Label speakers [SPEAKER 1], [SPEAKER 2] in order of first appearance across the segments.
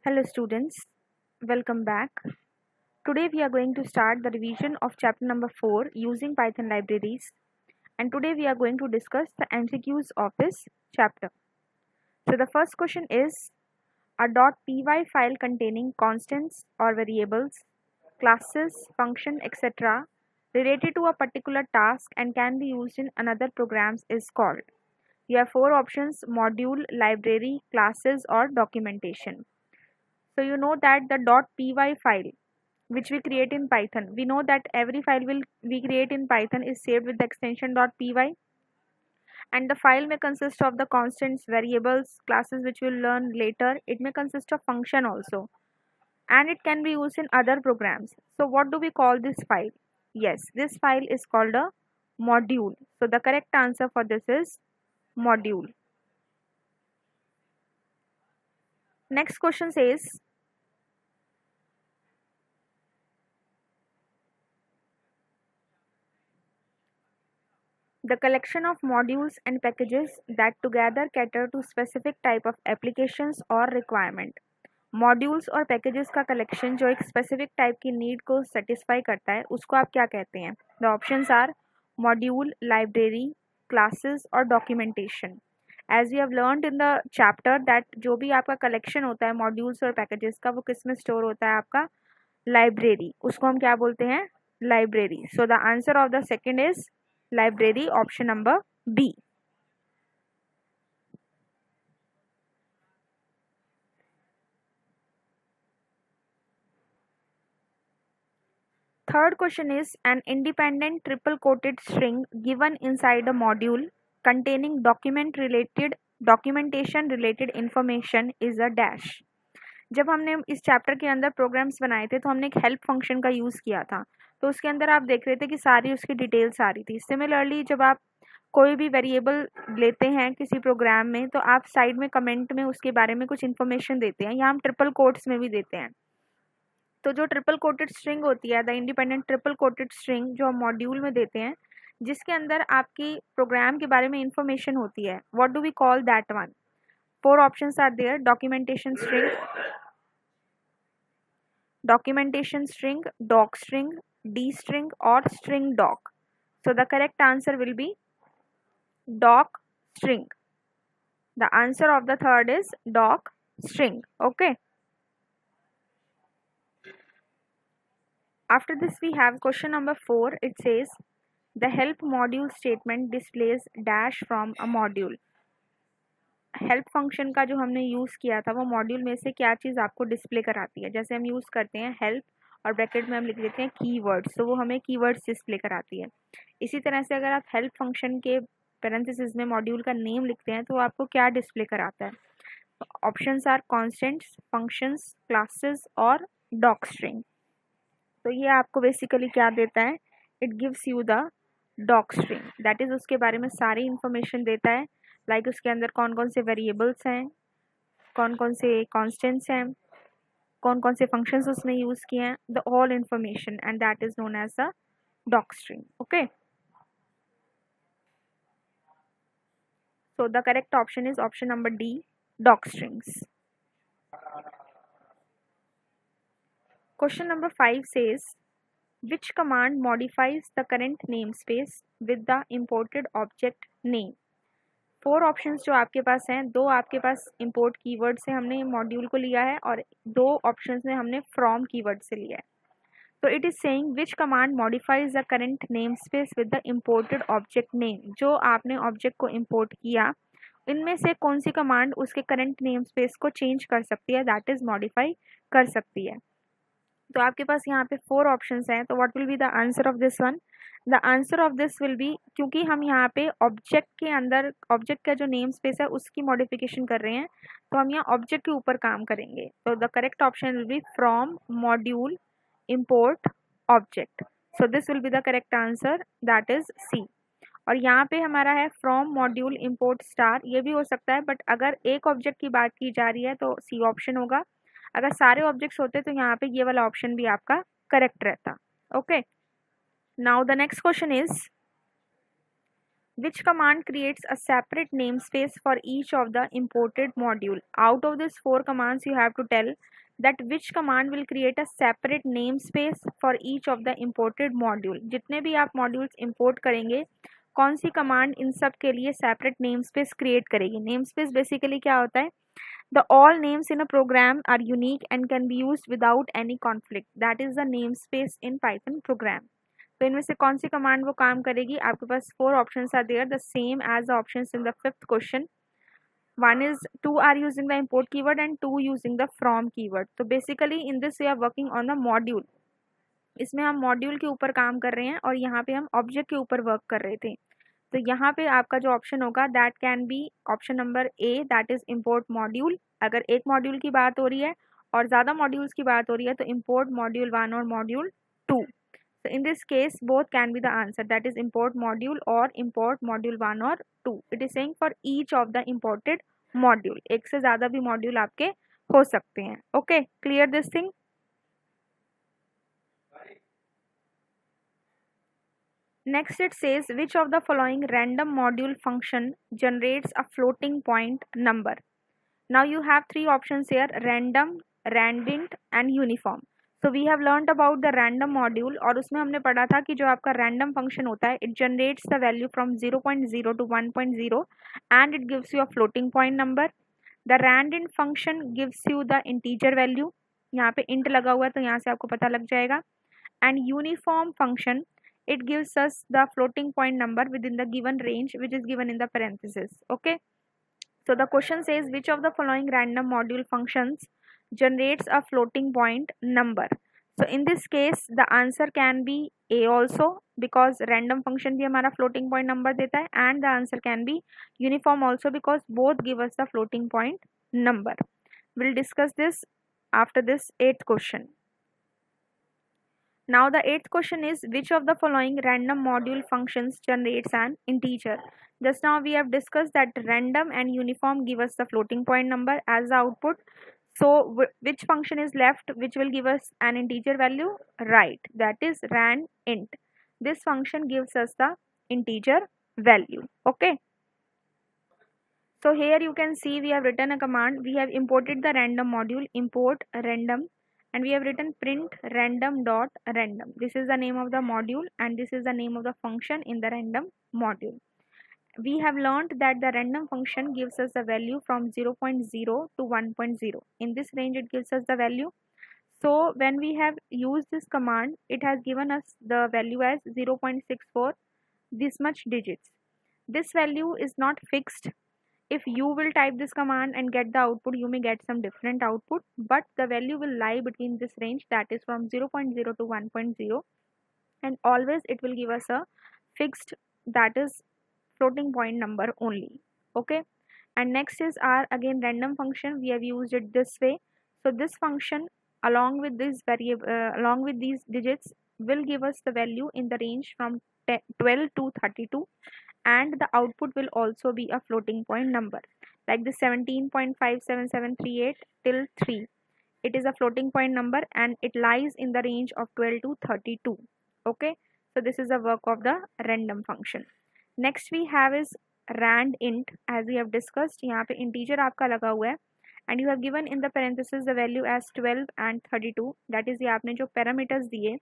[SPEAKER 1] Hello students, welcome back. Today we are going to start the revision of chapter number 4 using Python libraries, and today we are going to discuss the MCQs of this chapter. So the first question is a .py file containing constants or variables, classes, function, etc. related to a particular task and can be used in another programs is called. We have four options: module, library, classes or documentation. So you know that the .py file which we create in Python, we know that every file we create in Python is saved with the extension .py, and the file may consist of the constants, variables, classes which we'll learn later. It may consist of function also, and it can be used in other programs. So what do we call this file? Yes, this file is called a module. So the correct answer for this is module. Next question says, the collection of modules and packages that together cater to specific type of applications or requirement. Modules और packages का collection जो एक specific type की need को satisfy करता है उसको आप क्या कहते हैं? The options are module, library, classes और documentation. As you have learned in the chapter that जो भी आपका कलेक्शन होता है मॉड्यूल्स और पैकेजेस का, वो किस में स्टोर होता है? आपका लाइब्रेरी. उसको हम क्या बोलते हैं? Library. So the answer of the second is library, option number B. Third question is an independent triple quoted string given inside a module containing documentation related information is a dash. जब हमने इस chapter के अंदर programmes बनाए थे तो हमने एक हेल्प फंक्शन का यूज़ किया था, तो उसके अंदर आप देख रहे थे कि सारी उसकी डिटेल्स आ रही थी. सिमिलरली जब आप कोई भी वेरिएबल लेते हैं किसी प्रोग्राम में तो आप साइड में कमेंट में उसके बारे में कुछ इन्फॉर्मेशन देते हैं, या हम ट्रिपल कोट्स में भी देते हैं. तो जो ट्रिपल कोटेड स्ट्रिंग होती है, the independent triple coated string जो हम मॉड्यूल में देते हैं, जिसके अंदर आपकी प्रोग्राम के बारे में इंफॉर्मेशन होती है, what do we call that one? Four options are there: documentation string, doc string, D string और string doc. So the correct answer will be doc string. The answer of the third is doc string. Okay. After this we have question number 4. It says the help module statement displays dash from a module. Help function का जो हमने use किया था वो module में से क्या चीज़ आपको डिस्प्ले कराती है? जैसे हम यूज़ करते हैं हेल्प और ब्रैकेट में हम लिख देते हैं कीवर्ड्स, तो वो हमें कीवर्ड्स डिस्प्ले कराती है. इसी तरह से अगर आप हेल्प फंक्शन के पैरेंथेसिस में मॉड्यूल का नेम लिखते हैं तो आपको क्या डिस्प्ले कराता है? Options are constants, functions, classes और डॉक स्ट्रिंग. तो ये आपको बेसिकली क्या देता है? It gives you the doc string, that is उसके बारे में सारी इंफॉर्मेशन देता है. लाइक उसके अंदर कौन कौन से वेरिएबल्स हैं, कौन कौन से कॉन्स्टेंट्स हैं, कौन कौन से फंक्शंस उसने यूज़ किए हैं, the all information, and that is known as the doc string. Okay. So the correct option is option number D, doc strings. Question number 5 says, which command modifies the current namespace with the imported object name? Four options जो आपके पास हैं, दो आपके पास import keyword से हमने module को लिया है और दो ऑप्शंस में हमने from कीवर्ड से लिया है. तो it is saying which command modifies the current namespace with the imported object name. जो आपने ऑब्जेक्ट को import किया, इनमें से कौन सी कमांड उसके करंट नेम स्पेस को चेंज कर सकती है, दैट इज मॉडिफाई कर सकती है. तो आपके पास यहाँ पे फोर ऑप्शंस हैं. तो what will be the answer of this one? The answer of this will B, क्योंकि हम यहाँ पे ऑब्जेक्ट के अंदर ऑब्जेक्ट का जो नेम स्पेस है उसकी मॉडिफिकेशन कर रहे हैं, तो हम यहाँ ऑब्जेक्ट के ऊपर काम करेंगे. तो the correct option will be from module import object. So this will be the correct answer, that is C. और यहाँ पे हमारा है फ्रॉम मॉड्यूल इम्पोर्ट स्टार, ये भी हो सकता है, बट अगर एक ऑब्जेक्ट की बात की जा रही है तो सी ऑप्शन होगा. अगर सारे ऑब्जेक्ट्स होते तो यहाँ पे ये वाला ऑप्शन भी आपका करेक्ट रहता. Okay. Now the next question is, which command creates a separate namespace for each of the imported module? Out of these four commands, you have to tell that which command will create a separate namespace for each of the imported module. जितने भी आप modules import करेंगे, कौन सी command इन सब के लिए separate namespace create करेगी? Namespace basically क्या होता है? The all names in a program are unique and can be used without any conflict. That is the namespace in Python program. तो इनमें से कौन सी कमांड वो काम करेगी? आपके पास four options are there, the same as the options in the fifth question. One is 2 are using the import keyword and 2 using the from keyword. तो basically in this we are working on the module. इसमें हम module के ऊपर काम कर रहे हैं और यहाँ पे हम ऑब्जेक्ट के ऊपर वर्क कर रहे थे. तो यहाँ पे आपका जो ऑप्शन होगा that can be option number A, that is import module. अगर एक मॉड्यूल की बात हो रही है और ज़्यादा मॉड्यूल्स की बात हो रही है तो इम्पोर्ट मॉड्यूल 1 और module 2. So in this case both can be the answer, that is import module or import module 1 or 2. It is saying for each of the imported module. एक से ज़्यादा भी मॉड्यूल आपके हो सकते हैं. Okay, clear this thing? Next it says which of the following random module function generates a floating point number. Now you have three options here: random, randint and uniform. So we have learned about the random module और उसमें हमने पढ़ा था कि जो आपका random function होता है it generates the value from 0.0 to 1.0 and it gives you a floating point number. The randint function gives you the integer value. यहाँ पे int लगा हुआ है तो यहाँ से आपको पता लग जाएगा. And uniform function, it gives us the floating point number within the given range which is given in the parenthesis. Okay, so the question says which of the following random module functions generates a floating point number. So in this case the answer can be A also, because random function भी हमारा floating point number देता है, and the answer can be uniform also because both give us the floating point number. We'll discuss this after this 8th question. Now the 8th question is which of the following random module functions generates an integer. Just now we have discussed that random and uniform give us the floating point number as the output. So which function is left which will give us an integer value? Right, that is randint. This function gives us the integer value. Okay, so here you can see we have written a command. We have imported the random module, import random, and we have written print random dot random. This is the name of the module and this is the name of the function in the random module. We have learned that the random function gives us the value from 0.0 to 1.0. In this range it gives us the value. So when we have used this command, it has given us the value as 0.64, this much digits. This value is not fixed. If you will type this command and get the output, you may get some different output, but the value will lie between this range, that is from 0.0 to 1.0, and always it will give us a fixed, that is floating point number only. Okay, and next is our again random function. We have used it this way. So this function along with this variable along with these digits will give us the value in the range from 12 to 32, and the output will also be a floating point number, like the 17.57738 till 3. It is a floating point number and it lies in the range of 12 to 32. Okay, so this is the work of the random function. Next we have is randint. As we have discussed, यहाँ पे integer आपका लगा हुआ है and you have given in the parenthesis the value as 12 and 32. That is ये आपने जो parameters दिए,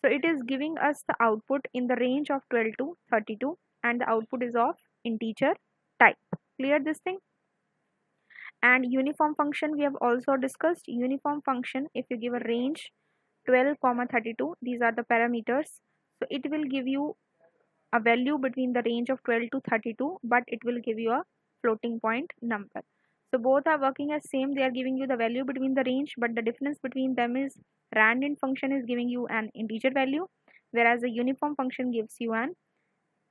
[SPEAKER 1] so it is giving us the output in the range of 12 to 32 and the output is of integer type. Clear this thing? And uniform function we have also discussed. Uniform function, if you give a range 12 comma 32, these are the parameters, so it will give you a value between the range of 12 to 32, but it will give you a floating point number. So both are working as same. They are giving you the value between the range, but the difference between them is randint function is giving you an integer value, whereas the uniform function gives you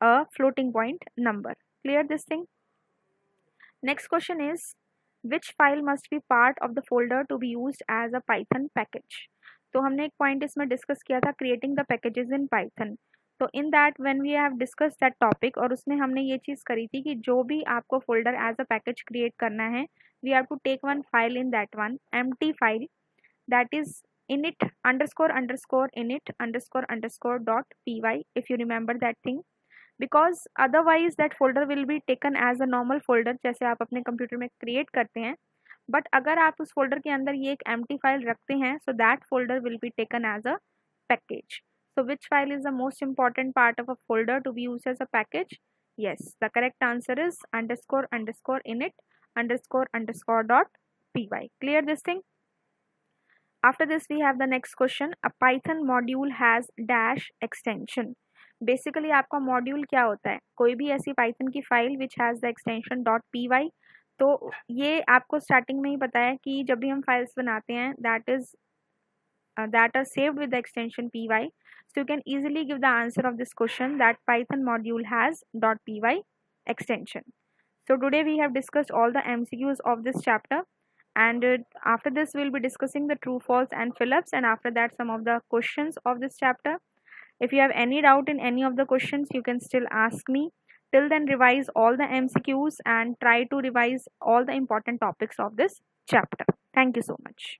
[SPEAKER 1] a floating point number. Clear this thing? Next question is which file must be part of the folder to be used as a Python package. तो हमने एक point इसमें discuss किया था creating the packages in Python. तो in that when we have discuss that topic, और उसमें हमने ये चीज़ करी थी कि जो भी आपको folder as a package create करना है, we have to take one file in that one empty file, that is init underscore underscore init underscore underscore dot py, if you remember that thing. Because otherwise that folder will be taken as a normal folder जैसे आप अपने computer में create करते हैं, but अगर आप उस folder के अंदर ये एक एम्प्टी फाइल रखते हैं, so that folder will be taken as a package. So which file is the most important part of a folder to be used as a package? Yes, the correct answer is underscore underscore init underscore underscore dot py. Clear this thing? After this we have the next question. A Python module has dash extension. Basically आपका module क्या होता है? कोई भी ऐसी Python की file which has the extension dot P Y. तो ये आपको स्टार्टिंग में ही पता है कि जब भी हम फाइल्स बनाते हैं that are saved with the extension py. So you can easily give the answer of this question that Python module has .py extension. So today we have discussed all the MCQs of this chapter, and after this we'll be discussing the true, false and fill-ups, and after that some of the questions of this chapter. If you have any doubt in any of the questions, you can still ask me. Till then, revise all the MCQs and try to revise all the important topics of this chapter. Thank you so much.